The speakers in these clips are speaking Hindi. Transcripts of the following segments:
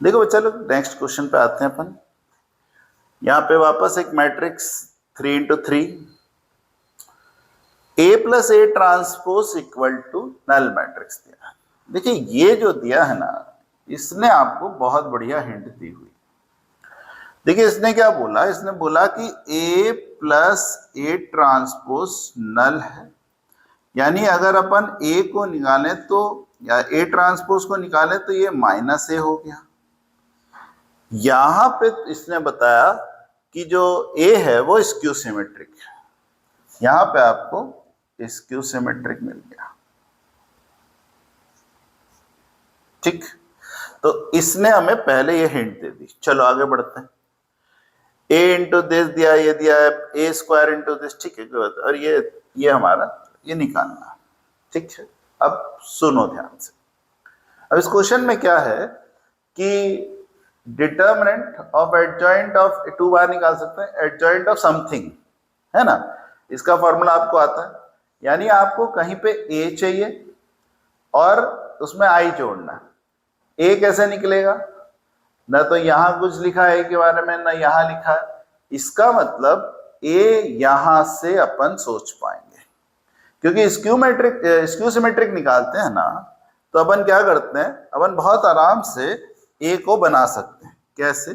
देखो बच्चा लोग नेक्स्ट क्वेश्चन पे आते हैं अपन। यहाँ पे वापस एक matrix 3x3 A plus A transpose equal to null matrix दिया। देखिए ये जो दिया है ना, इसने आपको बहुत बढ़िया हिंट दी हुई। देखिए इसने क्या बोला, इसने बोला कि A प्लस ए ट्रांसपोज नल है, यानी अगर अपन A को निकालें तो या A ट्रांसपोज को निकालें तो ये माइनस ए हो गया। यहां पे इसने बताया कि जो A है वो स्क्यू सिमेट्रिक है, यहां पे आपको स्क्यू सिमेट्रिक मिल गया। ठीक, तो इसने हमें पहले ये हिंट दे दी। चलो आगे बढ़ते हैं। A इंटू दिस दिया, ये दिया है A स्क्वायर इंटू दिस, ठीक है, और ये हमारा ये निकालना। ठीक है, अब सुनो ध्यान से। अब इस क्वेश्चन में क्या है कि determinant of adjoint of two बार निकाल सकते हैं, एडजॉइंट ऑफ समथिंग, है ना, इसका फॉर्मूला आपको आता है। यानी आपको कहीं पे A चाहिए और उसमें I जोड़ना है। A कैसे निकलेगा, ना तो यहां कुछ लिखा है A के बारे में, ना यहां लिखा है। इसका मतलब A यहां से अपन सोच पाएंगे, क्योंकि स्क्यू सिमेट्रिक निकालते हैं ना, तो अपन क्या करते हैं, अपन बहुत आराम से A को बना सकते हैं। कैसे,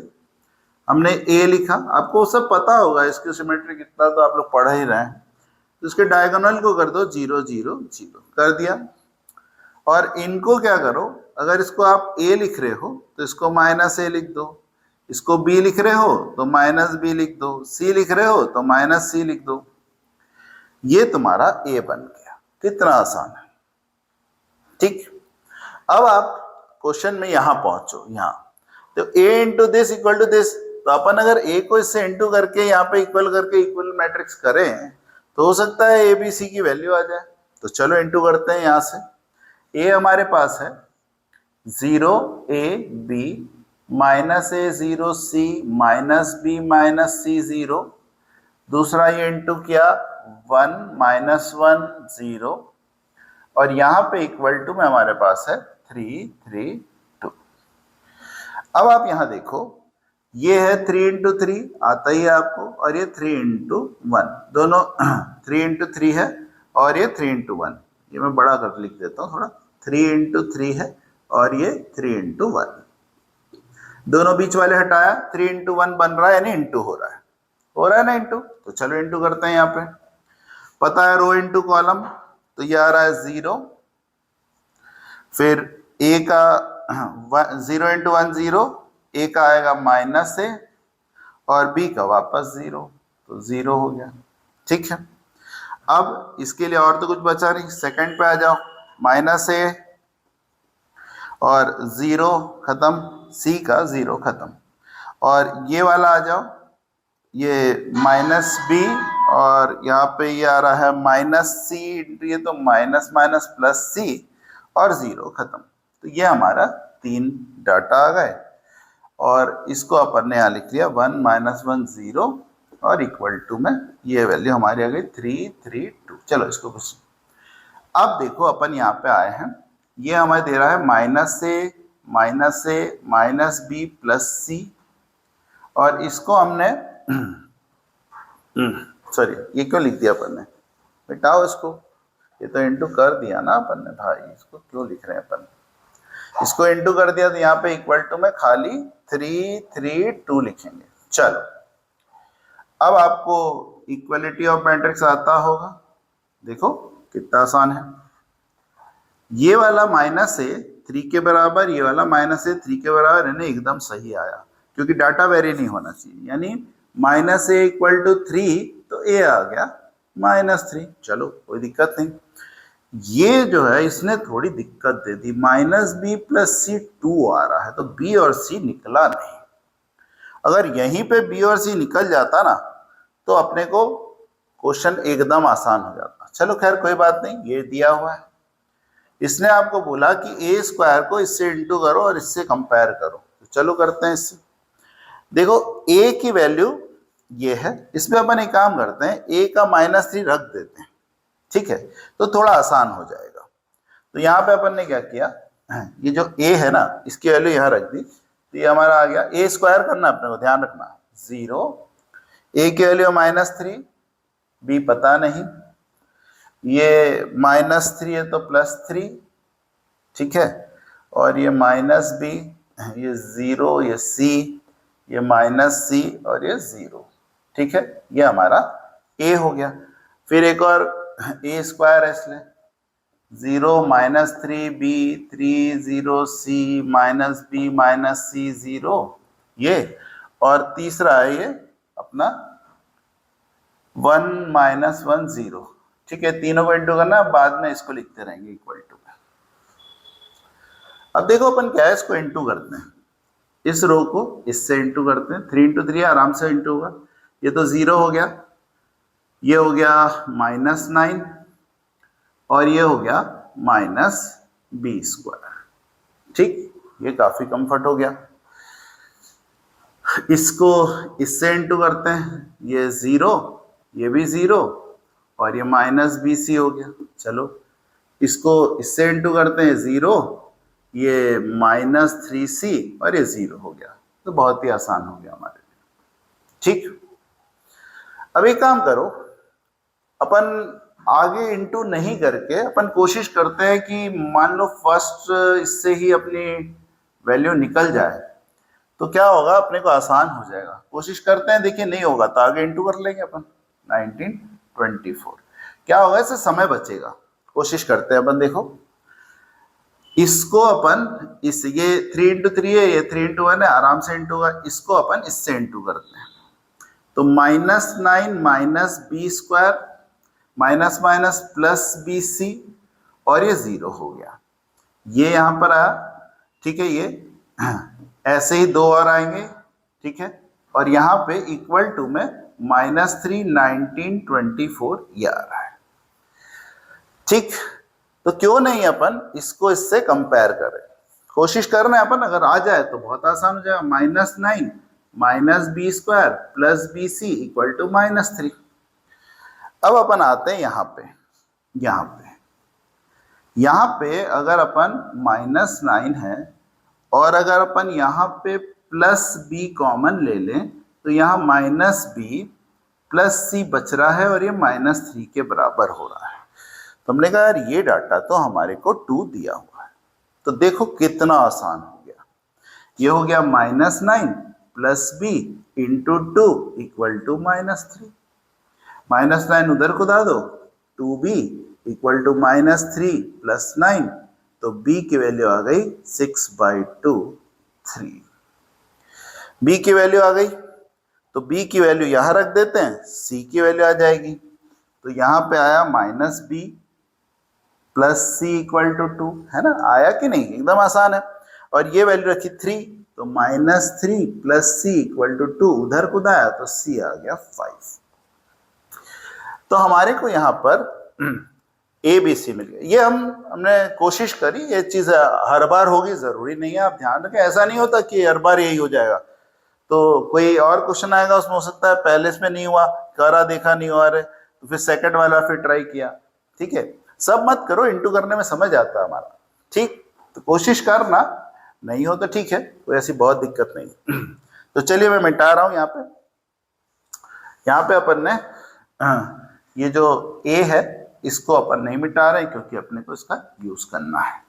हमने A लिखा, आपको सब पता होगा, स्क्यू सिमेट्रिक इतना तो आप लोग पढ़ ही रहे हैं। तो इसके डायगोनल को कर दो 0 0 0 कर दिया, और इनको क्या करो, अगर इसको आप A लिख रहे हो तो इसको माइनस A लिख दो, इसको B लिख रहे हो तो माइनस B लिख दो, C लिख रहे हो तो माइनस C लिख दो। ये तुम्हारा A बन गया। कितना आसान है। ठीक, अब आप क्वेश्चन में यहां पहुंचो। यहां तो A into this equal to this, तो अपन अगर A को इससे इंटू करके यहाँ पे इक्वल करके इक्वल मैट्रिक्स करें तो हो सकता है A B C की वैल्यू आ जाए। तो चलो इंटू करते हैं। यहां से A हमारे पास है 0 A B minus A 0 C minus B minus C 0, दूसरा ये इंटू किया 1 माइनस 1 0, और यहां पे इक्वल टू में हमारे पास है 3 3 2। अब आप यहां देखो, ये है 3 इंटू 3 आता ही है आपको, और ये 3 इंटू 1, दोनों 3 इंटू 3 है, और ये 3 इंटू 1, ये मैं बड़ा कर लिख देता हूं थोड़ा, 3 इंटू 3 है, और ये 3 इंटू 1, दोनों बीच वाले हटाया, 3 इंटू 1 बन रहा है, यानी इंटू हो रहा है ना इंटू। तो चलो इंटू करते हैं। यहाँ पे पता है रो इंटू कॉलम, तो ये आ रहा है 0, फिर A का 0 इंटू 1 0, A का आएगा माइनस A, और B का वापस 0, तो 0 हो गया। ठीक है, अब इसके लिए और तो कुछ बचा नहीं, सेकंड पे आ जाओ, माइनस A और 0 खत्म, C का 0 खत्म, और ये वाला आ जाओ, ये माइनस B, और यहाँ पे ये आ रहा है माइनस C, ये तो माइनस माइनस प्लस C, और 0 खत्म। तो ये हमारा 3 डाटा आ गए, और इसको अपन ने यहाँ लिख लिया 1 माइनस 1 0, और इक्वल टू में ये वैल्यू हमारी आ गई 3 3 2। चलो इसको कुछ, अब देखो अपन यहाँ पे आए हैं, ये हमें दे रहा है minus A minus B plus C, और इसको हमने सॉरी ये क्यों लिख दिया अपन ने, मिटाओ इसको, ये तो इंटू कर दिया ना अपन ने भाई, इसको क्यों लिख रहे हैं अपन, इसको इंटू कर दिया, तो यहाँ पे इक्वल टू में खाली 3 3 2 लिखेंगे। चलो अब आपको इक्वलिटी ऑफ मैट्रिक्स आता होगा, देखो कितना आसान है। ये वाला माइनस A 3 के बराबर, ये वाला माइनस A 3 के बराबर, यानी एकदम सही आया, क्योंकि डाटा वेरी नहीं होना चाहिए, यानी माइनस A इक्वल टू 3, तो A आ गया माइनस 3। चलो कोई दिक्कत नहीं। ये जो है इसने थोड़ी दिक्कत दे दी, माइनस B प्लस C 2 आ रहा है, तो B और C निकला नहीं। अगर यहीं पे B और C निकल जाता ना, तो अपने को क्वेश्चन एकदम आसान हो जाता। चलो खैर कोई बात नहीं, ये दिया हुआ है। इसने आपको बोला कि A स्क्वायर को इससे इंटू करो और इससे कंपेयर करो, तो चलो करते हैं इससे। देखो A की वैल्यू ये है, इसमें अपन एक काम करते हैं, A का माइनस 3 रख देते हैं, ठीक है, तो थोड़ा आसान हो जाएगा। तो यहाँ पे अपन ने क्या किया, ये जो A है ना, इसकी वैल्यू यहाँ रख दी, तो ये हमारा आ गया, ए स्क्वायर करना अपने को, ध्यान रखना 0, ए की वैल्यू -3, बी पता नहीं, ये -3 है तो +3, ठीक है, और ये -b, ये 0, ये c, ये -c और ये 0, ठीक है, ये हमारा a हो गया। फिर एक और a स्क्वायर है, इसलिए 0 -3b 3 0 c -b -c 0, ये, और तीसरा है ये अपना 1 -1 0, ठीक है, तीनों को इंटू करना, बाद में इसको लिखते रहेंगे इक्वल टू। अब देखो अपन क्या है, इसको इंटू करते हैं, इस रो को इससे इंटू करते हैं, 3 × 3 आराम से इंटू होगा, ये तो 0 हो गया, ये हो गया -9 और ये हो गया -b², ठीक, ये काफी कंफर्ट हो गया। इसको इससे इंटू करते हैं, ये 0, ये भी 0 और ये -bc हो गया। चलो इसको इससे इंटू करते हैं, 0, ये -3c और ये 0 हो गया, तो बहुत ही आसान हो गया हमारे लिए, ठीक। अब एक काम करो, अपन आगे इंटू नहीं करके अपन कोशिश करते हैं कि मान लो फर्स्ट इससे ही अपनी वैल्यू निकल जाए, तो क्या होगा, अपने को आसान हो जाएगा। कोशिश करते हैं, देखिए नहीं होगा तो आगे इंटू कर लेंगे अपन, 1924, क्या होगा, इससे समय बचेगा। कोशिश करते हैं अपन, देखो इसको अपन ये 3 × 3 है, ये 3 × 1 है, आराम से इंटू होगा, इसको अपन इससे इंटू करते हैं, तो -9 -b² --+bc और ये 0 हो गया, ये यहाँ पर आया, ठीक है, ये ऐसे ही 2 और आएंगे, ठीक है, और यहाँ पे इक्वल टू में -3 1924 ये आ रहा है, ठीक। तो क्यों नहीं अपन इसको इससे कंपेयर करें, कोशिश करना है अपन, अगर आ जाए तो बहुत आसान हो जाएगा, -9 -b² +bc = -3। अब अपन आते हैं यहाँ पे अगर अपन -9 है और अगर अपन यहाँ पे +b कॉमन ले लें, तो यहाँ -b +c बच रहा है और ये -3 के बराबर हो रहा है। तो हमने कहा यार ये डाटा तो हमारे को 2 दिया हुआ है, तो देखो कितना आसान हो गया, ये हो गया -9 +b × 2 = -3, -9 उधर को दा दो, 2b = -3 + 9, तो b की वैल्यू आ गई 6/2 3, b की वैल्यू आ गई, तो b की वैल्यू यहाँ रख देते हैं, c की वैल्यू आ जाएगी, तो यहाँ पे आया -b +c = 2, है ना, आया कि नहीं, एकदम आसान है। और ये वैल्यू रखी 3, तो -3 + c = 2, उधर को दाया तो c आ गया 5। तो हमारे को यहाँ पर ए बी सी मिल गया। ये हमने कोशिश करी, ये चीज़ हर बार होगी ज़रूरी नहीं है, आप ध्यान रखें, ऐसा नहीं होता कि हर बार यही हो जाएगा। तो कोई और क्वेश्चन आएगा उसमें हो सकता है पहले इसमें नहीं हुआ, करा देखा नहीं हुआ रहे, तो फिर सेकंड वाला फिर ट्राई किया, ठीक है। सब मत करो, इंटू करने में समझ आता है हमारा, ठीक। तो कोशिश करना, नहीं हो तो ठीक है, कोई ऐसी बहुत दिक्कत नहीं। तो चलिए मैं मिटा रहा हूँ यहाँ पे अपन ने ये जो ए है इसको अपन नहीं मिटा रहे क्योंकि अपने को इसका यूज करना है।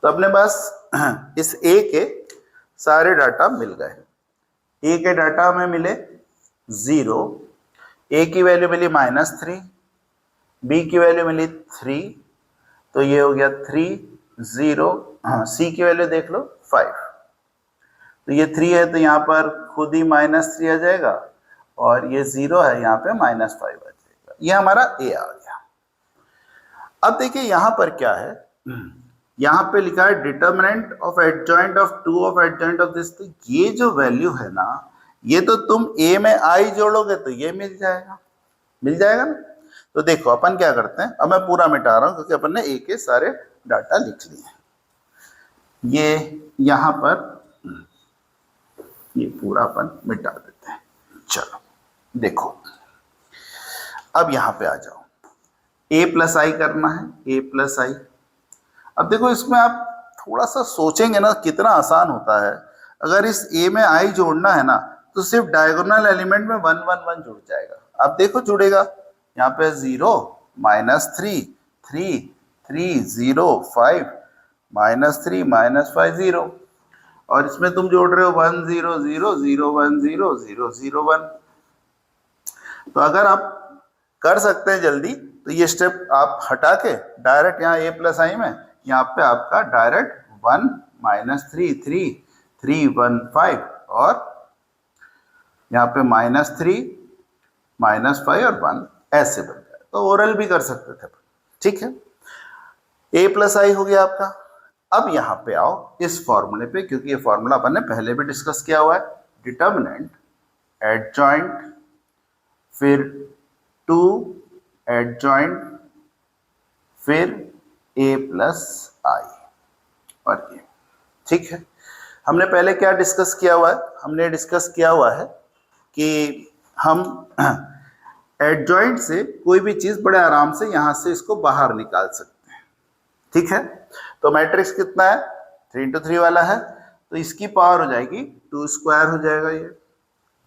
तो अपने पास इस ए के सारे डाटा मिल गए। ए के डाटा हमें मिले 0, ए की वैल्यू मिली -3, बी की वैल्यू मिली 3, तो ये हो गया 3 0, हाँ सी की वैल्यू देख लो 5, तो ये 3 है तो यहाँ पर खुद ही -3 आ जाएगा और ये 0 है यहाँ पे -5 आ जाएगा। ये हमारा ए आ गया। अब देखिए यहाँ पर क्या है, यहाँ पे लिखा है determinant of adjoint of 2 of adjoint of this. ये जो वैल्यू है ना, ये तो तुम ए में आई जोड़ोगे तो ये मिल जाएगा ना। तो देखो अपन क्या करते हैं, अब मैं पूरा मिटा रहा हूँ क्योंकि अपन ने ए के सारे डाटा लिख लिए हैं। ये यहाँ पर ये पूरा अपन मिटा देते हैं। चलो देखो, अब यहाँ पे आ जाओ, a + i करना है, a + i। अब देखो इसमें आप थोड़ा सा सोचेंगे ना कितना आसान होता है। अगर इस a में i जोड़ना है ना तो सिर्फ डायगोनल एलिमेंट में 1 1 1 जुड़ जाएगा। अब देखो जुड़ेगा, यहाँ पे 0 -3 3 3 0 5 -3 -5 0, और इसमें तुम जोड़ रहे हो 1 0 0 0 1 0 0 0 1। तो अगर आप कर सकते हैं जल्दी तो ये स्टेप आप हटा के डायरेक्ट यहाँ a प्लस आई में यहाँ पे आपका डायरेक्ट 1 -3 3 3 1 5 और यहाँ पे -3 -5 और 1 ऐसे बन जाए। तो ओरल भी कर सकते थे, ठीक है। a प्लस आई हो गया आपका। अब यहाँ पे आओ इस फॉर्मूले पे, क्योंकि ये फॉर्मूला अपन ने पहले भी डिस्कस किया हुआ है। डिटर्मिनेंट एडजॉइंट फिर 2 एडजॉइंट फिर a प्लस आई और ये, ठीक है। हमने पहले क्या डिस्कस किया हुआ है? हमने डिस्कस किया हुआ है कि हम एडजॉइंट से कोई भी चीज बड़े आराम से यहां से इसको बाहर निकाल सकते हैं, ठीक है। तो मैट्रिक्स कितना है? 3 into 3 वाला है, तो इसकी पावर हो जाएगी 2 स्क्वायर हो जाएगा ये,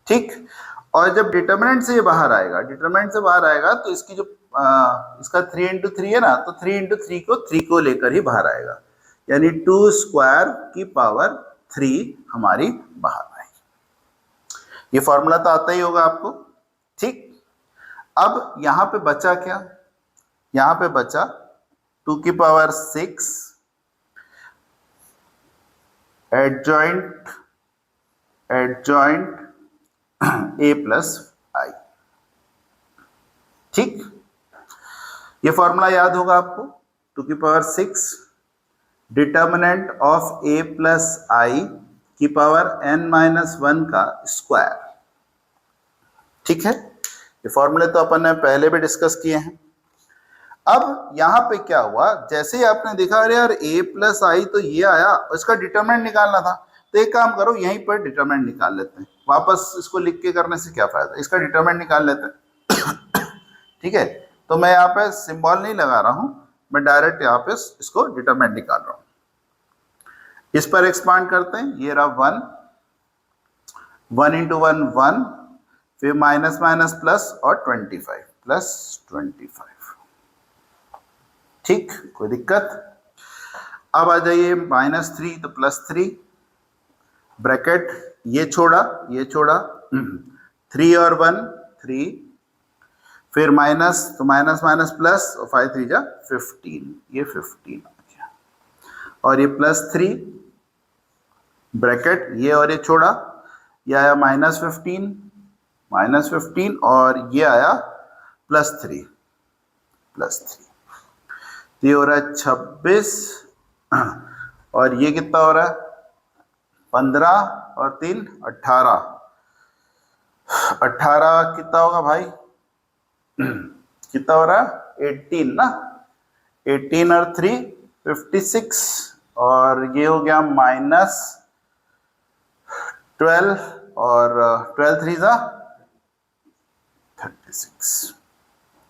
ठीक। और जब डिटर्मिनेंट से ये बाहर आएगा, डिटर्मिनेंट से बाहर आएगा तो इसकी जो इसका 3 into 3 है ना, तो 3 into 3 को 3 को लेकर ही बाहर आएगा, यानी 2 स्क्वायर की पावर 3 हमारी बाहर आएगी। ये फॉर्मूला तो आता ही होगा आपको, ठीक। अब यहां पे बचा क्या? यहां पे बचा 2 की power 6 adjoint adjoint a plus I, ठीक। ये फॉर्मूला याद होगा आपको, 2 की power 6 determinant of a plus I की पावर n-1 का स्क्वायर, ठीक है। ये फॉर्मूले तो अपन ने पहले भी डिस्कस किए हैं। अब यहाँ पे क्या हुआ, जैसे ही आपने देखा अरे यार a प्लस आई तो ये आया, इसका डिटर्मिनेंट निकालना था, तो एक काम करो यहीं पर डिटर्मिनेंट निकाल लेते हैं। वापस इसको लिख के करने से क्या फायदा, इसका डिटर्मिनेंट निकाल लेते हैं ठीक है। तो मैं यहाँ पे सिंबल नहीं लगा रहा हूं, मैं डायरेक्ट यहाँ पे इसको डिटर्मिनेंट निकाल रहा हूं। इस पर एक्सपांड करते हैं, ये रहा 1 into 1 1, फिर माइनस माइनस प्लस और 25 प्लस 25, ठीक, कोई दिक्कत। अब आ जाइए -3 तो +3 ब्रैकेट, ये छोड़ा 3 और 1 3, फिर माइनस तो माइनस माइनस प्लस और 5 3 जा 15, ये 15 आ गया, और ये +3 ब्रैकेट, ये और ये छोड़ा, ये आया -15 और ये आया +3 तो ये हो रहा है 26 और ये कितना हो रहा है 15 और 3 18 कितना होगा भाई कितना हो रहा है 18 ना, 18 और 3 56 और ये हो गया -12 और 12 3 जा 36,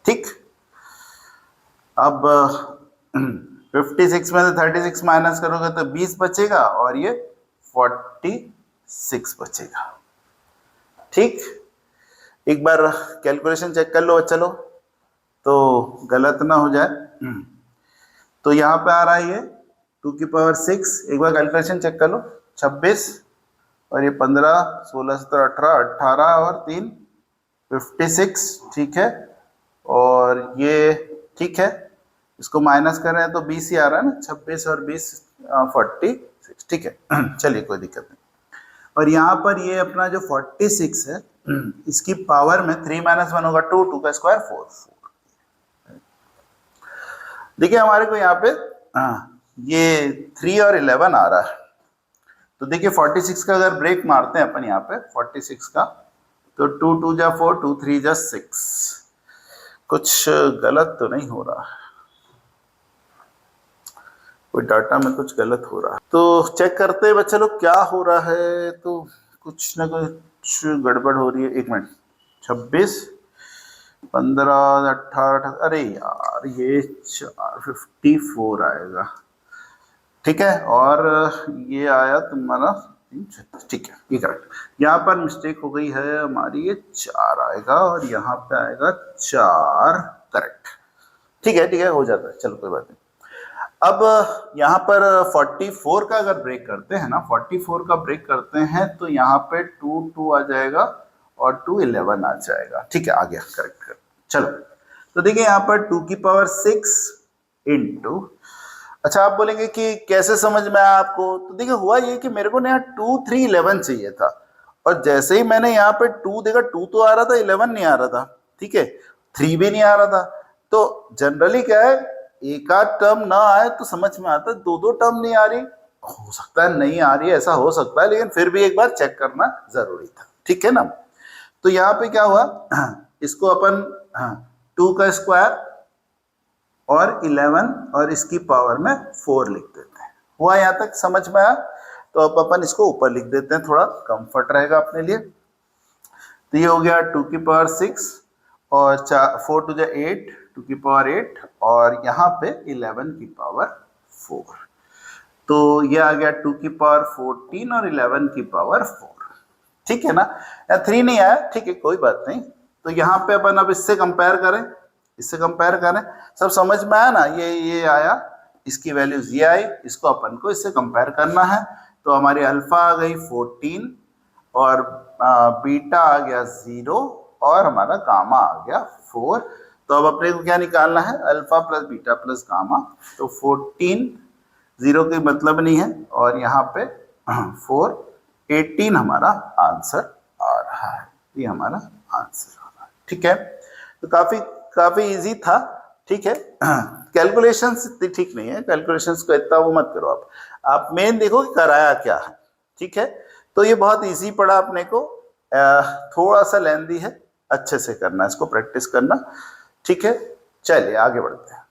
ठीक। अब 56 में से 36 माइनस करोगे तो 20 बचेगा और ये 46 बचेगा, ठीक। एक बार कैलकुलेशन चेक कर लो बच्चा लोग, तो गलत ना हो जाए। तो यहाँ पे आ रहा है ये 2 की पावर 6, एक बार कैलकुलेशन चेक कर लो, 26 और ये 15 16 17 18 और 3 56, ठीक है, और ये ठीक है, इसको माइनस कर रहे हैं तो 20 ही आ रहा है ना, 26 और 20 46, ठीक है चलिए कोई दिक्कत नहीं। और यहाँ पर ये अपना जो 46 है इसकी पावर में 3 - 1 होगा 2, 2 का स्क्वायर 4। देखिए हमारे को यहाँ पे ये 3 और 11 आ रहा है, तो देखिए 46 का अगर ब्रेक मारते हैं अपन यहाँ पे 46 का, तो 2 2 जा 4 2 3 जा 6, कुछ गलत तो नहीं हो रहा है, कोई डाटा में कुछ गलत हो रहा है, तो चेक करते हैं बच्चे लोग क्या हो रहा है। तो कुछ ना कुछ गड़बड़ हो रही है, एक मिनट, 26 15 18, अरे यार ये 454 आएगा, ठीक है, और ये आया तुम्हारा ठीक है, ये करेक्ट। यहाँ पर मिस्टेक हो गई है हमारी, ये 4 आएगा और यहाँ पे आएगा 4, करेक्ट। ठीक है, हो जाता है, चलो कोई बात नहीं। अब यहाँ पर 44 का अगर ब्रेक करते हैं ना, 44 का ब्रेक करते हैं तो यहाँ पे 2 आ जाएगा और 2 11 आ जाएगा। ठीक है, आ गया, करेक्ट। चलो तो देखिए यहाँ पर 2 की पावर 6 इंटू, अच्छा आप बोलेंगे कि कैसे समझ में आया आपको, तो देखिए हुआ ये कि मेरे को ना यहाँ 2 3 11 चाहिए था, और जैसे ही मैंने यहाँ पे 2 देखा, 2 तो आ रहा था, 11 नहीं आ रहा था। ठीक है, 3 भी नहीं आ रहा था। तो जनरली क्या है, एक आध टर्म ना आए तो समझ में आता है, 2 टर्म नहीं आ रही, हो सकता है नहीं आ रही, ऐसा हो सकता है, लेकिन फिर भी एक बार चेक करना जरूरी था। ठीक है ना। तो यहाँ पे क्या हुआ, इसको अपन 2 का स्क्वायर और 11 और इसकी पावर में 4 लिख देते हैं। हुआ यहाँ तक समझ में आया? तो अब अपन इसको ऊपर लिख देते हैं, थोड़ा कंफर्ट रहेगा अपने लिए। तो ये हो गया 2 की पावर 6 और 4 टू 8, 2 की पावर 8 और यहाँ पे 11 की पावर 4। तो ये आ गया 2 की पावर 14 और 11 की पावर 4। ठीक है ना, या 3 नहीं आया, ठीक है कोई बात नहीं। तो यहाँ पे अपन अब इससे कंपेयर करें, इससे कंपेयर करें, सब समझ में आया ना, ये आया, इसकी वैल्यूज ये आई, इसको अपन को इससे कंपेयर करना है। तो हमारी अल्फा आ गई 14 और बीटा आ गया 0 और हमारा गामा आ गया 4। तो अब अपने को क्या निकालना है, alpha plus beta plus gamma. तो 14 0 की मतलब नहीं है और यहाँ पे 4 18 हमारा आंसर आ रहा है, ये हमारा आंसर आ रहा है। ठीक है, तो काफी इजी था। ठीक है, कैलकुलेशंस इतनी ठीक नहीं है, कैलकुलेशंस को इतना वो मत करो आप मेन देखो कि कराया क्या है। ठीक है, तो ये बहुत इजी पड़ा अपने को, थोड़ा सा लेंदी है, अच्छे से करना, इसको प्रैक्टिस करना। ठीक है, चलिए आगे बढ़ते हैं।